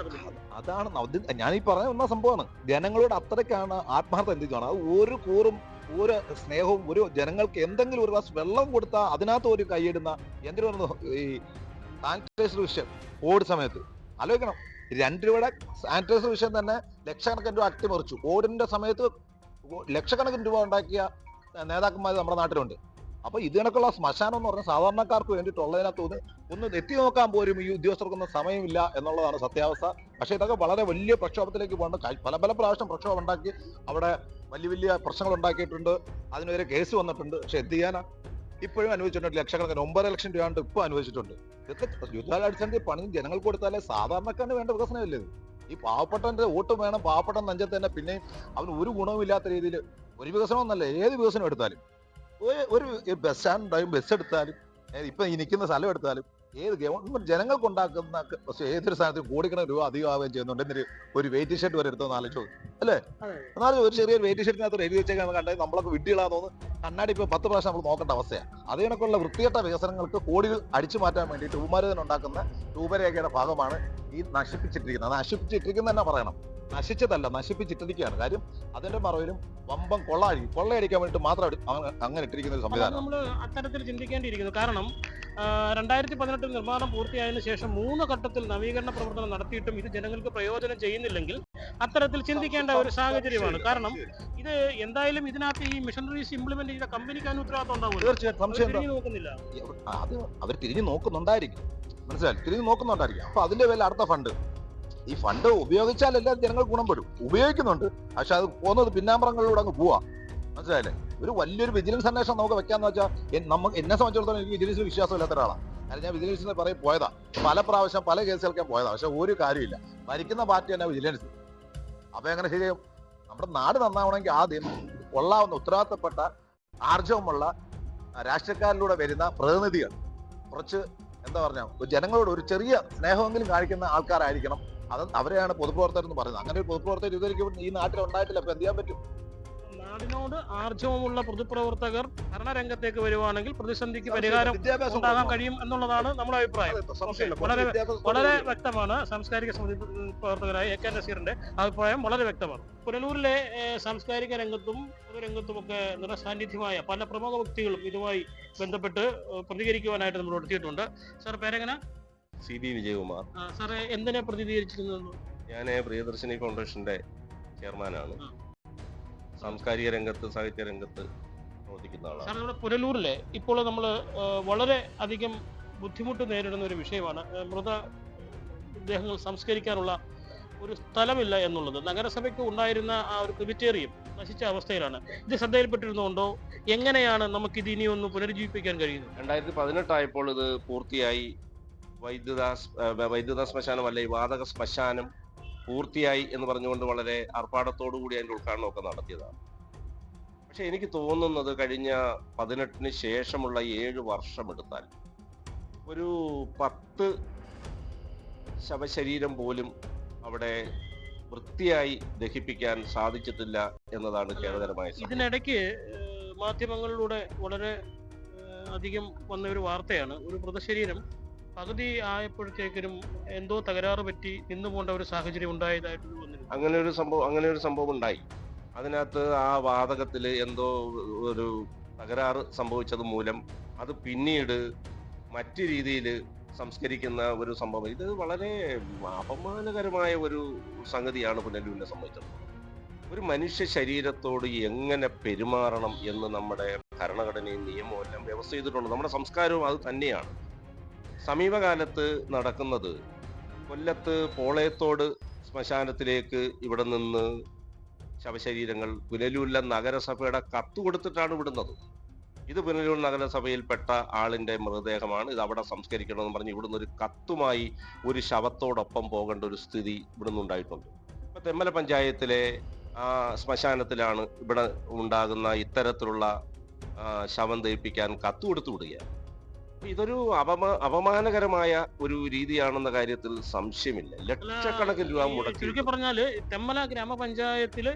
അതാണ് ഞാൻ ഈ പറഞ്ഞ ഒന്നാം സംഭവമാണ്. ജനങ്ങളോട് അത്രയ്ക്കാണ് ആത്മാർത്ഥം എന്തിനാണ്. അത് ഒരു കൂറും ഒരു സ്നേഹവും ഒരു ജനങ്ങൾക്ക് എന്തെങ്കിലും ഒരു ഗ്ലാസ് വെള്ളം കൊടുത്താൽ അതിനകത്ത് ഒരു കൈയിടുന്ന എന്തിനു പറഞ്ഞു. ഈ സാനിറ്റൈസർ വിഷയം കോവിഡ് സമയത്ത് ആലോചിക്കണം, 2 രൂപയുടെ സാനിറ്റൈസർ വിഷയം തന്നെ ലക്ഷക്കണക്കിന് രൂപ അട്ടിമറിച്ചു. കോവിഡിന്റെ സമയത്ത് ലക്ഷക്കണക്കിന് രൂപ ഉണ്ടാക്കിയ നേതാക്കന്മാർ നമ്മുടെ നാട്ടിലുണ്ട്. അപ്പൊ ഇത് കണക്കുള്ള ശ്മശാനം എന്ന് പറഞ്ഞാൽ സാധാരണക്കാർക്ക് വേണ്ടിയിട്ടുള്ളതിനകത്ത് ഒന്ന് എത്തി നോക്കാൻ പോലും ഈ ഉദ്യോഗസ്ഥർക്കൊന്നും സമയമില്ല എന്നുള്ളതാണ് സത്യാവസ്ഥ. പക്ഷെ ഇതൊക്കെ വളരെ വലിയ പ്രക്ഷോഭത്തിലേക്ക് പോകേണ്ട പല പ്രാവശ്യം പ്രക്ഷോഭം ഉണ്ടാക്കി അവിടെ വലിയ പ്രശ്നങ്ങൾ ഉണ്ടാക്കിയിട്ടുണ്ട്. അതിനെതിരെ കേസ് വന്നിട്ടുണ്ട്. പക്ഷെ എന്ത് ചെയ്യാനാ, ഇപ്പോഴും അനുഭവിച്ചിട്ടുണ്ട്. ലക്ഷക്കണക്കിന് 9 ലക്ഷം രൂപ ഇപ്പൊ അനുഭവിച്ചിട്ടുണ്ട്. ഇതൊക്കെ യുദ്ധാടിസ്ഥാനത്തിൽ പണി ജനങ്ങൾക്ക് കൊടുത്താലേ സാധാരണക്കാരന് വേണ്ട വികസനമില്ല ഇത്. ഈ പാവപ്പെട്ടവന്റെ വോട്ട് വേണം, പാവപ്പെട്ട നെഞ്ചത്ത് തന്നെ പിന്നെയും അവന് ഒരു ഗുണവും ഇല്ലാത്ത രീതിയിൽ ഒരു വികസനം എന്നല്ല ഏത് വികസനം എടുത്താലും ഒരു ബസ് സ്റ്റാൻഡ് ഉണ്ടായും, ബസ് എടുത്താലും ഇപ്പൊ ഈ നിൽക്കുന്ന സ്ഥലം എടുത്താലും ഏത് ഗവൺമെന്റ് ജനങ്ങൾക്ക് ഉണ്ടാക്കുന്ന ഏതൊരു സ്ഥാനത്തും കോടിക്കണക്കിന് രൂപ അധികമാവുകയും ചെയ്യുന്നുണ്ട്. എന്നിട്ട് ഒരു വെയിറ്റ് ഷർട്ട് വരെ എടുത്തെന്ന് ആലോചിച്ചു അല്ലേ? എന്നാലും ഒരു ചെറിയൊരു വെയിറ്റ് ഷർട്ടിനകത്ത് എഴുതി വെച്ചേക്കാന്ന് കണ്ടാൽ നമ്മളൊക്കെ വിഡ്ഢികളാന്ന് തോന്നുന്നു. കണ്ണാടി ഇപ്പൊ 10 പ്രാവശ്യം നമ്മൾ നോക്കേണ്ട അവസ്ഥയാണ്. അതേ കണക്കുള്ള വൃത്തികെട്ട വികസനങ്ങൾക്ക് കോടികൾ അടിച്ചു മാറ്റാൻ വേണ്ടിയിട്ട് ഉപമാരുതൻ ഉണ്ടാക്കുന്ന രൂപരേഖയുടെ ഭാഗമാണ് ഈ നശിപ്പിച്ചിട്ടിരിക്കുന്നത്. നശിപ്പിച്ചിട്ടിരിക്കുന്നത് തന്നെ പറയണം, നശിച്ചതല്ല നശിപ്പിച്ചിട്ടിരിക്കുകയാണ്. കാര്യം അതിന്റെ മറവിലും വമ്പം കൊള്ളയടിക്കാൻ വേണ്ടിയിട്ട് മാത്രം അങ്ങനെ ഇട്ടിരിക്കുന്ന ഒരു സംവിധാനം നമ്മൾ അത്തരത്തിൽ ചിന്തിക്കേണ്ടിയിരിക്കുന്നു. കാരണം 2018 നിർമ്മാണം പൂർത്തിയായതിനു ശേഷം 3 ഘട്ടത്തിൽ നവീകരണ പ്രവർത്തനം നടത്തിയിട്ടും ഇത് ജനങ്ങൾക്ക് പ്രയോജനം ചെയ്യുന്നില്ലെങ്കിൽ അത്തരത്തിൽ ചിന്തിക്കേണ്ട ഒരു സാഹചര്യമാണ്. കാരണം ഇത് എന്തായാലും ഇതിനകത്ത് ഈ മിഷനറീസ് ഇംപ്ലിമെന്റ് ചെയ്ത കമ്പനിക്കാണ് ഉത്തരവാദിത്വം ഉണ്ടാവുക. തീർച്ചയായിട്ടും സംശയം നോക്കുന്നില്ല. അത് അവർ തിരിഞ്ഞു നോക്കുന്നുണ്ടായിരിക്കും, മനസ്സിലായി, തിരിഞ്ഞു നോക്കുന്നുണ്ടായിരിക്കും. അപ്പൊ അതിന്റെ പേരിൽ അടുത്ത ഫണ്ട്, ഈ ഫണ്ട് ഉപയോഗിച്ചാലെല്ലാം ജനങ്ങൾക്ക് ഗുണപ്പെടും. ഉപയോഗിക്കുന്നുണ്ട്, പക്ഷെ അത് പോകുന്നത് പിന്നാമ്പറങ്ങളിലൂടെ അങ്ങ് പോവാ. മനസ്സിലായില്ലേ? ഒരു വലിയൊരു വിജിലൻസ് അന്വേഷണം നമുക്ക് വെക്കാന്ന് വെച്ചാൽ എന്നെ സംബന്ധിച്ചിടത്തോളം എനിക്ക് വിജിലൻസിൽ വിശ്വാസമില്ലാത്ത ഒരാളാണ്. കാരണം ഞാൻ വിജിലൻസിനെ പറയും പോയതാ, പല പ്രാവശ്യം പല കേസുകൾക്കും പോയതാ. പക്ഷെ ഒരു കാര്യമില്ല, ഭരിക്കുന്ന പാർട്ടി തന്നെ വിജിലൻസ്. അപ്പൊ എങ്ങനെ ശരിയാവും? നമ്മുടെ നാട് നന്നാവണമെങ്കിൽ ആദ്യം കൊള്ളാവുന്ന ഉത്തരവാദിത്തപ്പെട്ട ആർജവമുള്ള രാഷ്ട്രീയക്കാരിലൂടെ വരുന്ന പ്രതിനിധികൾ, കുറച്ച് എന്താ പറഞ്ഞ ജനങ്ങളോട് ഒരു ചെറിയ സ്നേഹമെങ്കിലും കാണിക്കുന്ന ആൾക്കാരായിരിക്കണം. അത് അവരെയാണ് പൊതുപ്രവർത്തകർ എന്ന് പറയുന്നത്. അങ്ങനെ ഒരു പൊതുപ്രവർത്തകർ ഇതുവരെയും ഈ നാട്ടിൽ ഉണ്ടായിട്ടില്ല. അപ്പൊ എന്ത് ചെയ്യാൻ പറ്റും? നാടിനോട് ആർജവമുള്ള പൊതുപ്രവർത്തകർ ഭരണരംഗത്തേക്ക് വരുവാണെങ്കിൽ പ്രതിസന്ധിക്ക് പരിഹാരം ഉണ്ടാകാൻ കഴിയും എന്നുള്ളതാണ് നമ്മുടെ അഭിപ്രായം. വളരെ വ്യക്തമാണ്. സാംസ്കാരിക സമിതി പ്രവർത്തകരായ AK നസീറിന്റെ അഭിപ്രായം വളരെ വ്യക്തമാണ്. പുനലൂരിലെ സാംസ്കാരിക രംഗത്തും പൊതുരംഗത്തുമൊക്കെ നിറസാന്നിധ്യമായ പല പ്രമുഖ വ്യക്തികളും ഇതുമായി ബന്ധപ്പെട്ട് പ്രതികരിക്കുവാനായിട്ട് നമ്മൾ നടത്തിയിട്ടുണ്ട്. സാർ പേരെങ്ങനെ? CB വിജയകുമാർ. സാറേ എന്തിനെ പ്രതിനിധീകരിച്ചിരുന്നത്? ഞാൻ പ്രിയദർശിനി ഫൗണ്ടേഷന്റെ ചെയർമാനാണ്. സാംസ്കാരിക രംഗത്ത്, സാഹിത്യ രംഗത്ത് പ്രവർത്തിക്കുന്ന ആളാണ്. സാർ ഇവിടെ പുനലൂരിലെ ഇപ്പോൾ നമ്മൾ വളരെ അധികം ബുദ്ധിമുട്ട് നേരിടുന്ന ഒരു വിഷയമാണ് മൃതദേഹങ്ങൾ സംസ്കരിക്കാനുള്ള ഒരു സ്ഥലമില്ല എന്നുള്ളത്. നഗരസഭയ്ക്ക് ഉണ്ടായിരുന്ന ആ ഒരു ക്രിമിറ്റേറിയം നശിച്ച അവസ്ഥയിലാണ്. ഇത് ശ്രദ്ധയിൽപ്പെട്ടിരുന്നുകൊണ്ടോ? എങ്ങനെയാണ് നമുക്കിത് ഇനി ഒന്ന് പുനരുജ്ജീവിപ്പിക്കാൻ കഴിയുന്നത്? 2018 ആയപ്പോൾ ഇത് പൂർത്തിയായി. വൈദ്യുത ശ്മശാനം അല്ല, ഈ വാതക ശ്മശാനം പൂർത്തിയായി എന്ന് പറഞ്ഞുകൊണ്ട് വളരെ ആർഭാടത്തോടു കൂടി അതിൻ്റെ ഉദ്ഘാടനമൊക്കെ നടത്തിയതാണ്. പക്ഷെ എനിക്ക് തോന്നുന്നത് കഴിഞ്ഞ 18 ശേഷമുള്ള 7 വർഷം എടുത്താൽ ഒരു 10 ശവശരീരം പോലും അവിടെ വൃത്തിയായി ദഹിപ്പിക്കാൻ സാധിച്ചിട്ടില്ല എന്നതാണ് ഖേദകരമായ സംഭവം. ഇതിനിടയ്ക്ക് മാധ്യമങ്ങളിലൂടെ വളരെ അധികം വന്ന ഒരു വാർത്തയാണ്, ഒരു മൃതശരീരം പകുതി ആയപ്പോഴത്തേക്കിനും എന്തോ തകരാറ് പറ്റി നിന്നു പോകേണ്ട ഒരു സാഹചര്യം ഉണ്ടായതായിട്ട് വന്നിരുന്നു. അങ്ങനെ ഒരു സംഭവം ഉണ്ടായി. അതിനകത്ത് ആ വാതകത്തിൽ എന്തോ ഒരു തകരാറ് സംഭവിച്ചത് മൂലം അത് പിന്നീട് മറ്റു രീതിയിൽ സംസ്കരിക്കുന്ന ഒരു സംഭവം. ഇത് വളരെ അപമാനകരമായ ഒരു സംഗതിയാണ് പുനലൂരിനെ സംബന്ധിച്ചിടത്തോളം. ഒരു മനുഷ്യ ശരീരത്തോട് എങ്ങനെ പെരുമാറണം എന്ന് നമ്മുടെ ഭരണഘടനയും നിയമവും എല്ലാം വ്യവസ്ഥ ചെയ്തിട്ടുണ്ട്. നമ്മുടെ സംസ്കാരവും അത് തന്നെയാണ്. സമീപകാലത്ത് നടക്കുന്നത് കൊല്ലത്ത് പോളയത്തോട് ശ്മശാനത്തിലേക്ക് ഇവിടെ നിന്ന് ശവശരീരങ്ങൾ പുനലൂരിലെ നഗരസഭയുടെ കത്ത് കൊടുത്തിട്ടാണ് വിടുന്നത്. ഇത് പുനലൂർ നഗരസഭയിൽപ്പെട്ട ആളിന്റെ മൃതദേഹമാണ്, ഇത് അവിടെ സംസ്കരിക്കണമെന്ന് പറഞ്ഞ് ഇവിടുന്ന് ഒരു കത്തുമായി ഒരു ശവത്തോടൊപ്പം പോകേണ്ട ഒരു സ്ഥിതി ഇവിടുന്ന് ഉണ്ടായിട്ടുണ്ട്. ഇപ്പൊ തെന്മല പഞ്ചായത്തിലെ ശ്മശാനത്തിലാണ് ഇവിടെ ഉണ്ടാകുന്ന ഇത്തരത്തിലുള്ള ശവം ദഹിപ്പിക്കാൻ കത്ത് കൊടുത്തു വിടുകയാണ്. ഇതൊരു അപമാനകരമായ ഒരു രീതിയാണെന്ന കാര്യത്തിൽ സംശയമില്ല. ലക്ഷക്കണക്കിന് രൂപ മുടക്കി. ചുരുക്കി പറഞ്ഞാല് തെന്മല ഗ്രാമപഞ്ചായത്തില്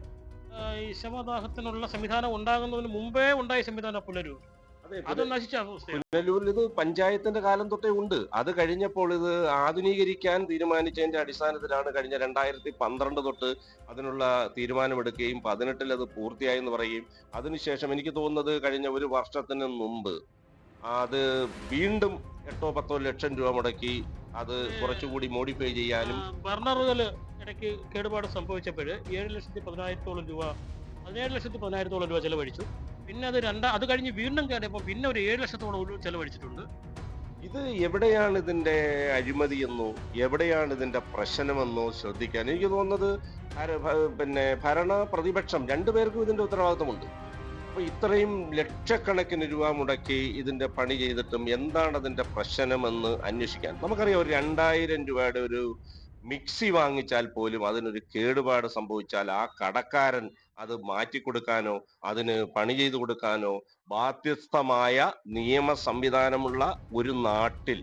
ഈ ശവദാഹത്തിനുള്ള സംവിധാനം ഉണ്ടാകുന്നതിന് മുമ്പേ ഉണ്ടായ സംവിധാനം പുനലൂർ, അത് നശിച്ച അവസ്ഥയാണ്. പുനലൂരിൽ ഇത് പഞ്ചായത്തിന്റെ കാലം തൊട്ടേ ഉണ്ട്. അത് കഴിഞ്ഞപ്പോൾ ഇത് ആധുനീകരിക്കാൻ തീരുമാനിച്ചതിന്റെ അടിസ്ഥാനത്തിലാണ് കഴിഞ്ഞ 2012 തൊട്ട് അതിനുള്ള തീരുമാനമെടുക്കുകയും 2018 അത് പൂർത്തിയായി എന്ന് പറയുകയും അതിനുശേഷം എനിക്ക് തോന്നുന്നത് കഴിഞ്ഞ ഒരു വർഷത്തിന് മുമ്പ് അത് വീണ്ടും 8-10 ലക്ഷം രൂപ മുടക്കി അത് കുറച്ചുകൂടി മോഡിഫൈ ചെയ്യാനും ബർണറുകൾ ഇടയ്ക്ക് കേടുപാട് സംഭവിച്ചപ്പോൾ 7,10,000 രൂപ 17,10,000 രൂപ ചെലവഴിച്ചു. പിന്നെ അത് കഴിഞ്ഞ് വീണ്ടും കേട്ടപ്പോൾ പിന്നെ ഒരു 7 ലക്ഷത്തോളം ചെലവഴിച്ചിട്ടുണ്ട്. ഇത് എവിടെയാണ് ഇതിന്റെ അഴിമതിയെന്നോ എവിടെയാണ് ഇതിന്റെ പ്രശ്നമെന്നോ ശ്രദ്ധിക്കാൻ എനിക്ക് തോന്നുന്നത് ഭരണ പ്രതിപക്ഷം രണ്ടുപേർക്കും ഇതിന്റെ ഉത്തരവാദിത്വമുണ്ട്. അപ്പൊ ഇത്രയും ലക്ഷക്കണക്കിന് രൂപ മുടക്കി ഇതിന്റെ പണി ചെയ്തിട്ടും എന്താണ് അതിന്റെ പ്രശ്നമെന്ന് അന്വേഷിക്കാൻ നമുക്കറിയാം. ഒരു 2000 രൂപയുടെ ഒരു മിക്സി വാങ്ങിച്ചാൽ പോലും അതിനൊരു കേടുപാട് സംഭവിച്ചാൽ ആ കടക്കാരൻ അത് മാറ്റിക്കൊടുക്കാനോ അതിന് പണി ചെയ്തു കൊടുക്കാനോ ബാധ്യസ്ഥമായ നിയമ സംവിധാനമുള്ള ഒരു നാട്ടിൽ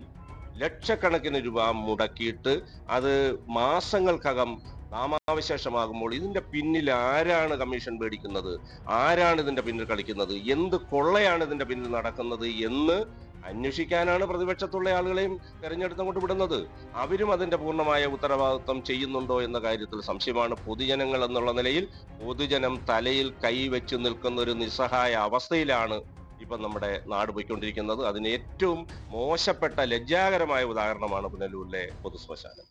ലക്ഷക്കണക്കിന് രൂപ മുടക്കിയിട്ട് അത് മാസങ്ങൾക്കകം നാമാവശേഷമാകുമ്പോൾ ഇതിന്റെ പിന്നിൽ ആരാണ് കമ്മീഷൻ മേടിക്കുന്നത്, ആരാണ് ഇതിന്റെ പിന്നിൽ കളിക്കുന്നത്, എന്ത് കൊള്ളയാണ് ഇതിന്റെ പിന്നിൽ നടക്കുന്നത് എന്ന് അന്വേഷിക്കാനാണ് പ്രതിപക്ഷത്തുള്ള ആളുകളെയും തെരഞ്ഞെടുത്തങ്ങോട്ട് വിടുന്നത്. അവരും അതിന്റെ പൂർണ്ണമായ ഉത്തരവാദിത്വം ചെയ്യുന്നുണ്ടോ എന്ന കാര്യത്തിൽ സംശയമാണ്. പൊതുജനങ്ങൾ എന്നുള്ള നിലയിൽ പൊതുജനം തലയിൽ കൈവച്ച് നിൽക്കുന്ന ഒരു നിസ്സഹായ അവസ്ഥയിലാണ് ഇപ്പം നമ്മുടെ നാട് പോയിക്കൊണ്ടിരിക്കുന്നത്. അതിന് ഏറ്റവും മോശപ്പെട്ട ലജ്ജാകരമായ ഉദാഹരണമാണ് പുനലൂരിലെ പൊതുശ്മശാനം.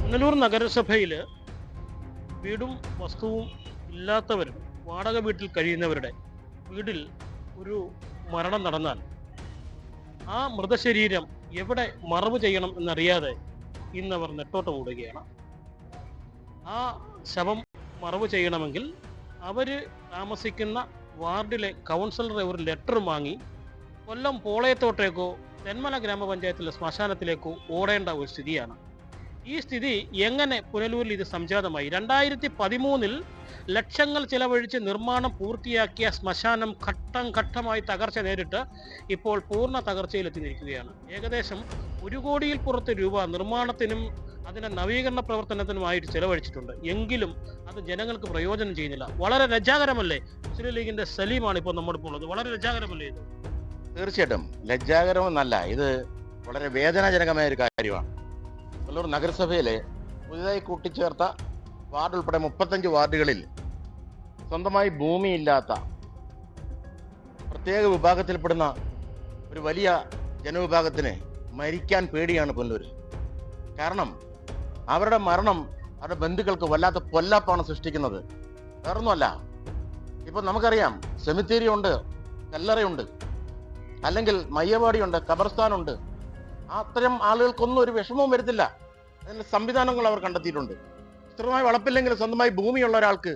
പുനലൂർ നഗരസഭയിൽ വീടും വസ്തുവും ഇല്ലാത്തവരും വാടക വീട്ടിൽ കഴിയുന്നവരുടെ വീട്ടിൽ ഒരു മരണം നടന്നാൽ ആ മൃതശരീരം എവിടെ മറവ് ചെയ്യണം എന്നറിയാതെ ഇന്നവർ നെട്ടോട്ടം ഓടുകയാണ്. ആ ശവം മറവ് ചെയ്യണമെങ്കിൽ അവർ താമസിക്കുന്ന വാർഡിലെ കൗൺസിലറെ ഒരു ലെറ്റർ വാങ്ങി കൊല്ലം പോളയത്തോട്ടേക്കോ തെന്മല ഗ്രാമപഞ്ചായത്തിലെ ശ്മശാനത്തിലേക്കോ ഓടേണ്ട ഒരു സ്ഥിതിയാണ്. ഈ സ്ഥിതി എങ്ങനെ പുനലൂരിൽ ഇത് സംജാതമായി? 2013 ലക്ഷങ്ങൾ ചെലവഴിച്ച് നിർമ്മാണം പൂർത്തിയാക്കിയ ശ്മശാനം ഘട്ടം ഘട്ടമായി തകർച്ച നേരിട്ട് ഇപ്പോൾ പൂർണ്ണ തകർച്ചയിലെത്തി നിൽക്കുകയാണ്. ഏകദേശം 1 കോടിയിൽ പുറത്ത് രൂപ നിർമ്മാണത്തിനും അതിന്റെ നവീകരണ പ്രവർത്തനത്തിനുമായിട്ട് ചെലവഴിച്ചിട്ടുണ്ട്. എങ്കിലും അത് ജനങ്ങൾക്ക് പ്രയോജനം ചെയ്യുന്നില്ല. വളരെ ലജ്ജാകരമല്ലേ? മുസ്ലിം ലീഗിന്റെ സലീമാണ് ഇപ്പോൾ നമ്മോടൊപ്പം ഉള്ളത്. വളരെ ലജ്ജാകരമല്ലേ ഇത്? തീർച്ചയായിട്ടും ലജ്ജാകരമെന്നല്ല, ഇത് വളരെ വേദനാജനകമായ ഒരു കാര്യമാണ്. പുനലൂർ നഗരസഭയിലെ പുതിയതായി കൂട്ടിച്ചേർത്ത വാർഡ് ഉൾപ്പെടെ 35 വാർഡുകളിൽ സ്വന്തമായി ഭൂമിയില്ലാത്ത പ്രത്യേക വിഭാഗത്തിൽപ്പെടുന്ന ഒരു വലിയ ജനവിഭാഗത്തിന് മരിക്കാൻ പേടിയാണ് പുനലൂരിൽ. കാരണം അവരുടെ മരണം അവരുടെ ബന്ധുക്കൾക്ക് വല്ലാത്ത പൊല്ലാപ്പാണ് സൃഷ്ടിക്കുന്നത്. വേറൊന്നുമല്ല, ഇപ്പൊ നമുക്കറിയാം സെമിത്തേരി ഉണ്ട്, കല്ലറയുണ്ട്, അല്ലെങ്കിൽ മയ്യവാടിയുണ്ട്, ഖബർസ്ഥാനുണ്ട്. അത്തരം ആളുകൾക്കൊന്നും ഒരു വിഷമവും വരുത്തില്ല. അതിന് സംവിധാനങ്ങൾ അവർ കണ്ടെത്തിയിട്ടുണ്ട്. സ്ഥിരമായി വളപ്പില്ലെങ്കിൽ സ്വന്തമായി ഭൂമിയുള്ള ഒരാൾക്ക്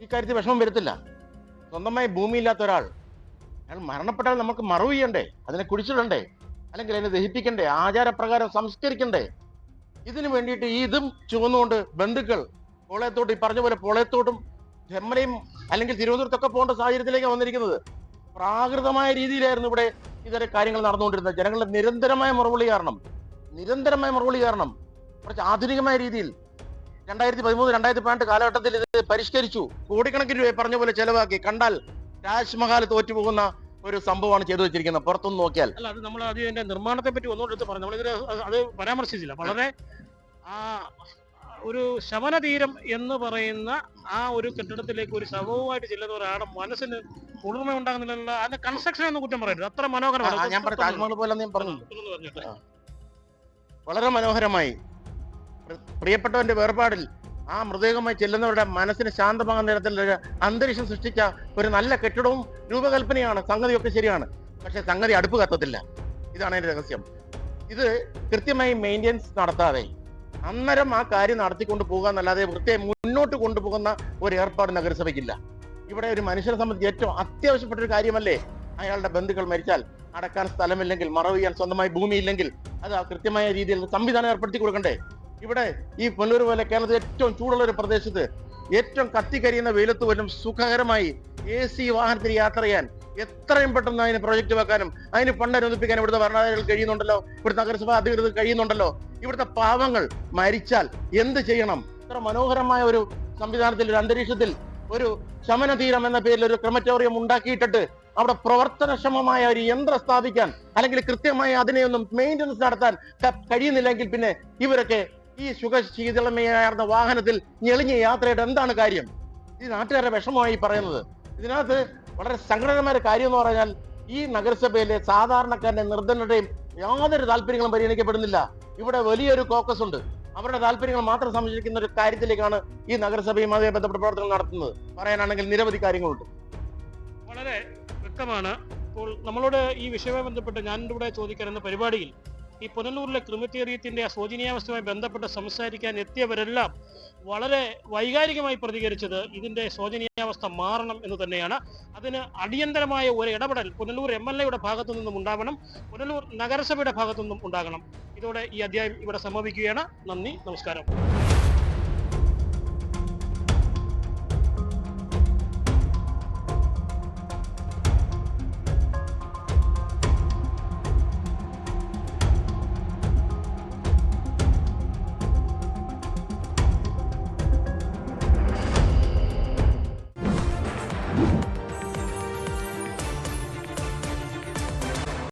ഈ കാര്യത്തിൽ വിഷമം വരുത്തില്ല. സ്വന്തമായി ഭൂമിയില്ലാത്ത ഒരാൾ അയാൾ മരണപ്പെട്ടാൽ നമുക്ക് മറവ് ചെയ്യണ്ടേ, അതിനെ കുഴിച്ചിടണ്ടേ, അല്ലെങ്കിൽ അതിനെ ദഹിപ്പിക്കണ്ടേ, ആചാരപ്രകാരം സംസ്കരിക്കണ്ടേ? ഇതിനു വേണ്ടിയിട്ട് ഈ ഇതും ചുവന്നുകൊണ്ട് ബന്ധുക്കൾ പോളയത്തോട്ട്, ഈ പറഞ്ഞ പോലെ പോളയത്തോട്ടും ചെമ്മലയും അല്ലെങ്കിൽ തിരുവനന്തപുരത്തൊക്കെ പോകേണ്ട സാഹചര്യത്തിലേക്ക് വന്നിരിക്കുന്നത്. പ്രാകൃതമായ രീതിയിലായിരുന്നു ഇവിടെ ഇതര കാര്യങ്ങൾ നടന്നുകൊണ്ടിരുന്നത്. ജനങ്ങളുടെ നിരന്തരമായ മറുപടി കാരണം കുറച്ച് ആധുനികമായ രീതിയിൽ 2013-2018 കാലഘട്ടത്തിൽ ഇത് പരിഷ്കരിച്ചു. കോടിക്കണക്കിന് രൂപ പറഞ്ഞ പോലെ ചെലവാക്കി. കണ്ടാൽ താജ്മഹൽ തോറ്റുപോകുന്ന ഒരു സംഭവമാണ് ചെയ്തു വെച്ചിരിക്കുന്നത് പുറത്തുനിന്ന് നോക്കിയാൽ. അല്ല, അത് നമ്മൾ അതിന്റെ നിർമ്മാണത്തെ പറ്റി ഒന്നുകൂടെ പറഞ്ഞു. നമ്മളിത് അത് പരാമർശിച്ചില്ല. വളരെ ഒരു ശവനതീരം എന്ന് പറയുന്ന ആ ഒരു കെട്ടിടത്തിലേക്ക് ഒരു ശവവുമായിട്ട് ചെല്ലുന്ന ഒരാളുടെ മനസ്സിന് കുളിർമ ഉണ്ടാകുന്നില്ല. അതിന്റെ കൺസ്ട്രക്ഷൻ ഒന്നും കുറ്റം പറയരുത്, അത്ര മനോഹരമാണ്. ഞാൻ പറഞ്ഞു താജ്മഹൽ പോലെ ഞാൻ പറഞ്ഞു, വളരെ മനോഹരമായി പ്രിയപ്പെട്ടവന്റെ വേർപാടിൽ ആ മൃതദേഹമായി ചെല്ലുന്നവരുടെ മനസ്സിന് ശാന്തമാകുന്ന തരത്തിലുള്ള അന്തരീക്ഷം സൃഷ്ടിച്ച ഒരു നല്ല കെട്ടിടവും രൂപകൽപ്പനയാണ്. സംഗതിയൊക്കെ ശരിയാണ്, പക്ഷെ സംഗതി അടുപ്പ് കത്തത്തില്ല. ഇതാണ് അതിന്റെ രഹസ്യം. ഇത് കൃത്യമായി മെയിൻ്റെനൻസ് നടത്താതെ അന്നേരം ആ കാര്യം നടത്തിക്കൊണ്ട് പോകുക എന്നല്ലാതെ വൃത്തിയായി മുന്നോട്ട് കൊണ്ടുപോകുന്ന ഒരു ഏർപ്പാട് നഗരസഭയ്ക്കില്ല. ഇവിടെ ഒരു മനുഷ്യനെ സംബന്ധിച്ച് ഏറ്റവും അത്യാവശ്യപ്പെട്ട ഒരു കാര്യമല്ലേ അയാളുടെ ബന്ധുക്കൾ മരിച്ചാൽ അടക്കാൻ സ്ഥലമില്ലെങ്കിൽ, മറവ് ചെയ്യാൻ സ്വന്തമായി ഭൂമിയില്ലെങ്കിൽ അത് കൃത്യമായ രീതിയിൽ സംവിധാനം ഏർപ്പെടുത്തി കൊടുക്കണ്ടേ? ഇവിടെ ഈ പുനലൂർ പോലെ കേരളത്തിൽ ഏറ്റവും ചൂടുള്ള ഒരു പ്രദേശത്ത് ഏറ്റവും കത്തിക്കരിയുന്ന വെയിലത്ത് പോലും സുഖകരമായി AC വാഹനത്തിൽ യാത്ര ചെയ്യാൻ എത്രയും പെട്ടെന്ന് അതിന് പ്രൊജക്ട് വെക്കാനും അതിന് ഫണ്ട് അനുവദിപ്പിക്കാനും ഇവിടുത്തെ ഭരണാധികാരികൾ കഴിയുന്നുണ്ടല്ലോ, ഇവിടുത്തെ നഗരസഭ അധികൃതർ കഴിയുന്നുണ്ടല്ലോ. ഇവിടുത്തെ പാവങ്ങൾ മരിച്ചാൽ എന്ത് ചെയ്യണം? ഇത്ര മനോഹരമായ ഒരു സംവിധാനത്തിൽ, ഒരു അന്തരീക്ഷത്തിൽ ഒരു ശമനതീരം എന്ന പേരിൽ ഒരു ക്രമറ്റോറിയം ഉണ്ടാക്കിയിട്ടിട്ട് അവിടെ പ്രവർത്തനക്ഷമമായ ഒരു യന്ത്രം സ്ഥാപിക്കാൻ അല്ലെങ്കിൽ കൃത്യമായി അതിനെയൊന്നും മെയിൻ്റനൻസ് നടത്താൻ കഴിയുന്നില്ലെങ്കിൽ പിന്നെ ഇവരൊക്കെ ഈ ശീതളമയാർന്ന വാഹനത്തിൽ ഞെളിഞ്ഞ് യാത്രയുടെ എന്താണ് കാര്യം? ഈ നാട്ടുകാരുടെ വിഷമമായി പറയുന്നത്. ഇതിനകത്ത് വളരെ സങ്കടകരമായ കാര്യം എന്ന് പറഞ്ഞാൽ ഈ നഗരസഭയിലെ സാധാരണക്കാരന്റെ നിർധനരുടെയും യാതൊരു താല്പര്യങ്ങളും പരിഗണിക്കപ്പെടുന്നില്ല. ഇവിടെ വലിയൊരു കോക്കസ് ഉണ്ട്. അവരുടെ താല്പര്യങ്ങൾ മാത്രം സംരക്ഷിക്കുന്ന ഒരു കാര്യത്തിലേക്കാണ് ഈ നഗരസഭയും അതുമായി ബന്ധപ്പെട്ട പ്രവർത്തനങ്ങൾ നടത്തുന്നത്. പറയാനാണെങ്കിൽ നിരവധി കാര്യങ്ങളുണ്ട്. വളരെ വ്യക്തമാണ്. ഇപ്പോൾ നമ്മളോട് ഈ വിഷയവുമായി ബന്ധപ്പെട്ട് ഞാൻ ഇവിടെ ചോദിക്കാനെന്ന പരിപാടിയിൽ ഈ പുനലൂരിലെ ക്രിമിറ്റേറിയത്തിന്റെ ശോചനീയാവസ്ഥയുമായി ബന്ധപ്പെട്ട് സംസാരിക്കാൻ എത്തിയവരെല്ലാം വളരെ വൈകാരികമായി പ്രതികരിച്ചത് ഇതിന്റെ ശോചനീയാവസ്ഥ മാറണം എന്ന് തന്നെയാണ്. അതിന് അടിയന്തരമായ ഒരു ഇടപെടൽ പുനലൂർ MLA ഭാഗത്തു നിന്നും ഉണ്ടാവണം, പുനലൂർ നഗരസഭയുടെ ഭാഗത്തു നിന്നും ഉണ്ടാകണം. ഇതോടെ ഈ അധ്യായം ഇവിടെ സമാപിക്കുകയാണ്. നന്ദി, നമസ്കാരം.